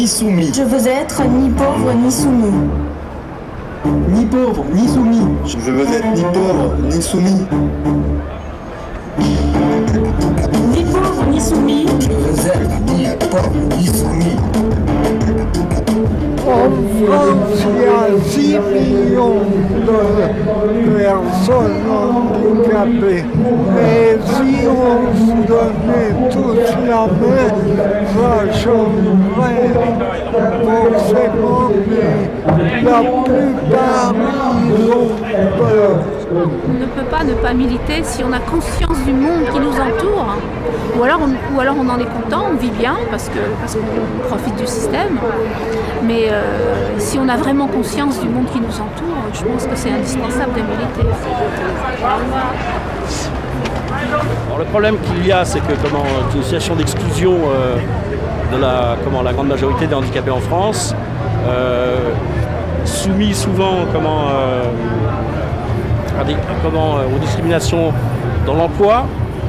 ni soumis. Je veux être ni pauvre ni soumis. Ni pauvre, ni soumis. Je veux être ni pauvre, ni soumis. Ni pauvre ni soumis. Je veux être ni pauvre, ni soumis. En France, il y a 6 millions de personnes handicapées. Et si on se donnait tous la main, ça changerait forcément, mais la plupart, ils ont peur. On ne peut pas ne pas militer si on a conscience du monde qui nous entoure, ou alors on en est content, on vit bien parce qu'on profite du système. Mais si on a vraiment conscience du monde qui nous entoure, je pense que c'est indispensable de militer. Alors, le problème qu'il y a, c'est que une situation d'exclusion de la grande majorité des handicapés en France, soumis souvent aux discriminations dans l'emploi,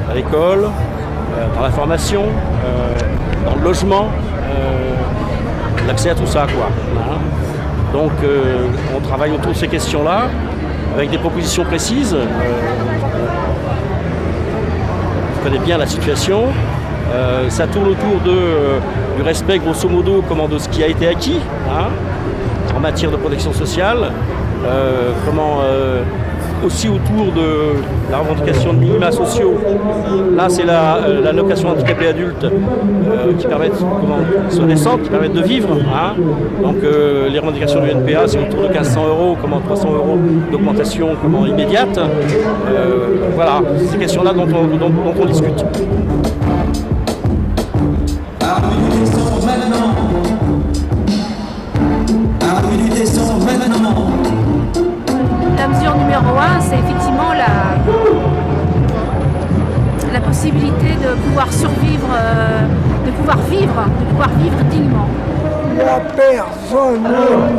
à l'école, dans la formation, dans le logement, l'accès à tout ça, quoi. Hein. Donc on travaille autour de ces questions-là, avec des propositions précises. On connaît bien la situation. Ça tourne autour du respect, grosso modo, de ce qui a été acquis, hein, en matière de protection sociale. Aussi autour de la revendication de minima sociaux. Là, c'est l'allocation handicapé adulte qui permettent, soit décente, qui permettent de vivre. Hein. Donc, les revendications du NPA, c'est autour de 1500 €, 300 € d'augmentation immédiate. Voilà, ces questions-là dont on discute. La mesure numéro 1, c'est effectivement la possibilité de pouvoir survivre, de pouvoir vivre dignement. Il n'y a personne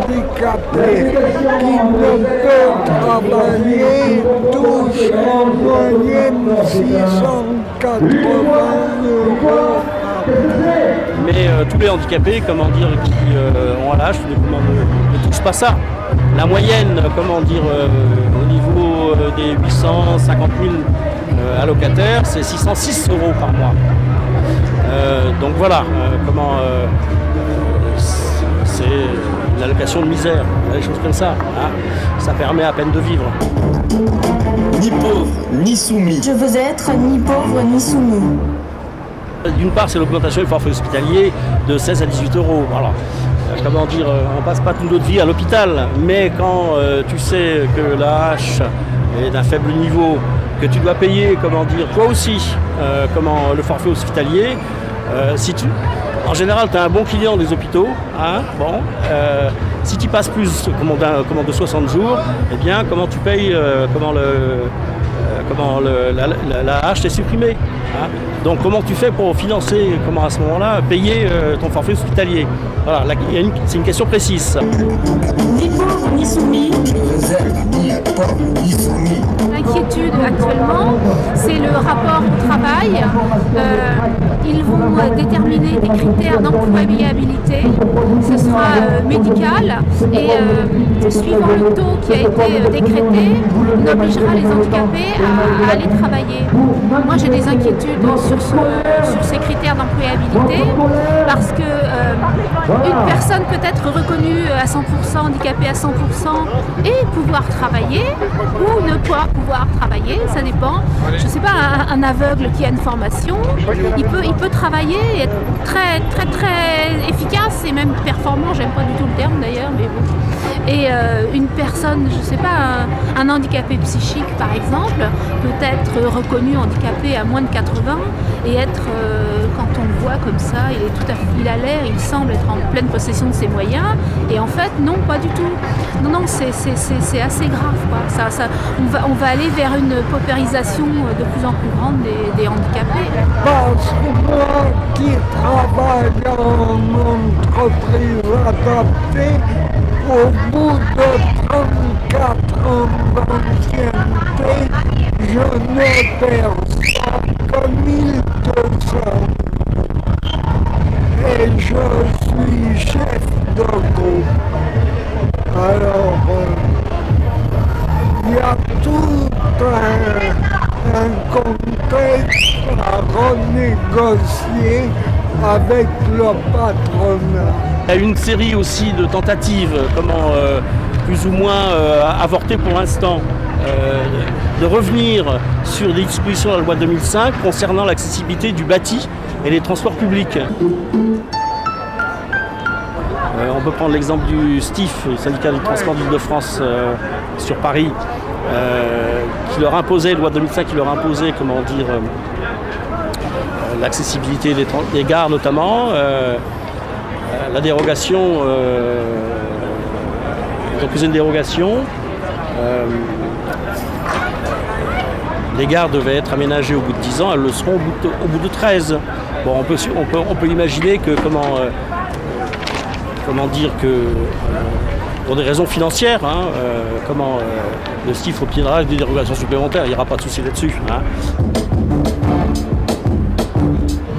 handicapé qui ne peut travailler, touche en moyenne 680 €. Mais tous les handicapés, qui ont un âge, ne touchent pas ça. La moyenne, au niveau des 850 000 allocataires, c'est 606 € par mois. Donc voilà, c'est une allocation de misère, des choses comme ça. Hein. Ça permet à peine de vivre. Ni pauvre, ni soumis. Je veux être ni pauvre ni soumis. D'une part, c'est l'augmentation du forfait hospitalier de 16 à 18 €. Alors, on passe pas toute notre vie à l'hôpital, mais quand tu sais que la hache est d'un faible niveau, que tu dois payer, toi aussi, le forfait hospitalier, en général, tu as un bon client des hôpitaux, hein, si tu passes plus de 60 jours, eh bien, comment tu payes, la hache t'est supprimée. Hein. Donc comment tu fais pour financer, à ce moment-là, payer ton forfait hospitalier? Voilà, c'est une question précise. Ni pauvre ni soumis. Je veux être ni pauvre, ni soumis. L'inquiétude actuellement, c'est le rapport au travail. Ils vont déterminer des critères d'employabilité. Ce sera médical et suivant le taux qui a été décrété, on obligera les handicapés à aller travailler. Moi, j'ai des inquiétudes sur ces critères d'employabilité parce que une personne peut être reconnue à 100%, handicapée à 100% et pouvoir travailler ou ne pas pouvoir travailler, ça dépend. Je ne sais pas, un aveugle qui a une formation, il peut travailler et être très très très efficace et même performant, j'aime pas du tout le terme d'ailleurs, mais bon. Et une personne, je ne sais pas, un handicapé psychique par exemple, peut être reconnu handicapé à moins de 80 et être, quand on le voit comme ça, il a l'air, il semble être en pleine possession de ses moyens, et en fait non, pas du tout. Non, c'est assez grave, quoi. On va aller vers une paupérisation de plus en plus grande des handicapés. Parce que moi qui travaille en entreprise adaptée, au bout de 34 ans d'ancienneté, je ne perçois que 1200. Et je suis chef de groupe. Alors, il y a tout un contexte à renégocier avec le patronat. Il y a une série aussi de tentatives, plus ou moins avortées pour l'instant, de revenir sur des dispositions de la loi 2005 concernant l'accessibilité du bâti et les transports publics. On peut prendre l'exemple du STIF, le syndicat du transport d'Île-de-France sur Paris, qui leur imposait, loi 2005 qui leur imposait, l'accessibilité des gares notamment, la dérogation, ils ont posé une dérogation. Les gares devaient être aménagées au bout de 10 ans, elles le seront au bout de 13. Bon, on peut imaginer que pour des raisons financières, le STIF obtiendra des dérogations supplémentaires, il n'y aura pas de souci là-dessus.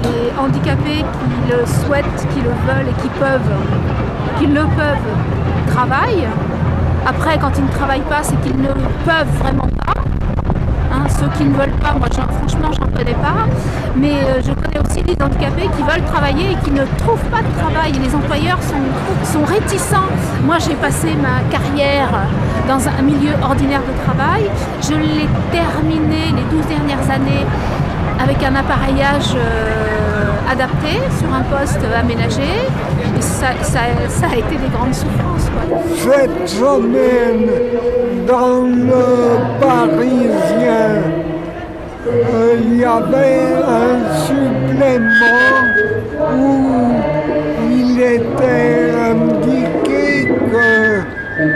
Les handicapés qui le souhaitent, qui le veulent et qui le peuvent, travaillent. Après, quand ils ne travaillent pas, c'est qu'ils ne peuvent vraiment pas. Ceux qui ne veulent pas, moi franchement j'en connais pas, mais je connais aussi des handicapés qui veulent travailler et qui ne trouvent pas de travail. Et les employeurs sont réticents. Moi j'ai passé ma carrière dans un milieu ordinaire de travail. Je l'ai terminé les 12 dernières années avec un appareillage adapté sur un poste aménagé. Et ça a été des grandes souffrances, quoi. Cette semaine, dans le Parisien, il y avait un supplément où il était indiqué que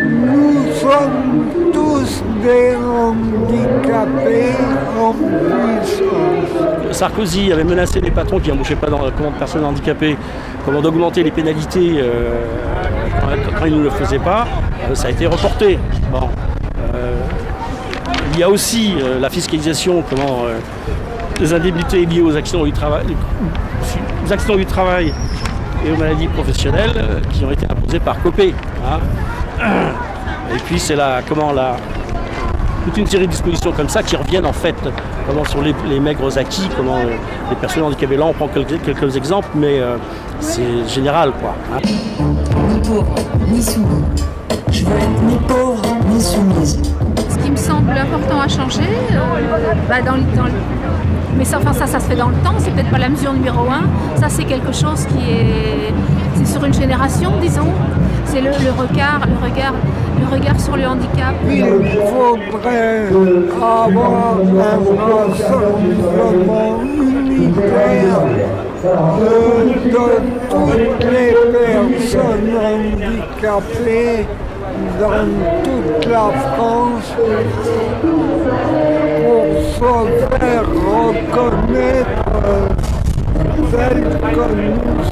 nous sommes tous des handicapés en puissance. Sarkozy avait menacé les patrons qui n'embauchaient pas de personnes handicapées d'augmenter les pénalités quand ils ne le faisaient pas. Ça a été reporté. Bon. Il y a aussi la fiscalisation des indemnités liées aux accidents du travail, et aux maladies professionnelles qui ont été imposées par Copé. Et puis c'est toute une série de dispositions comme ça qui reviennent en fait sur les maigres acquis, les personnes handicapées. Là on prend quelques exemples, mais c'est général, quoi. Ni pauvre, ni soumis. Je veux être ni pauvre, ni soumise. Ce qui me semble important à changer, mais ça se fait dans le temps, c'est peut-être pas la mesure numéro 1. Ça c'est quelque chose c'est sur une génération, disons. C'est le regard sur le handicap. Il faudrait avoir un rassemblement unitaire de toutes les personnes handicapées dans toute la France pour se faire reconnaître tels que nous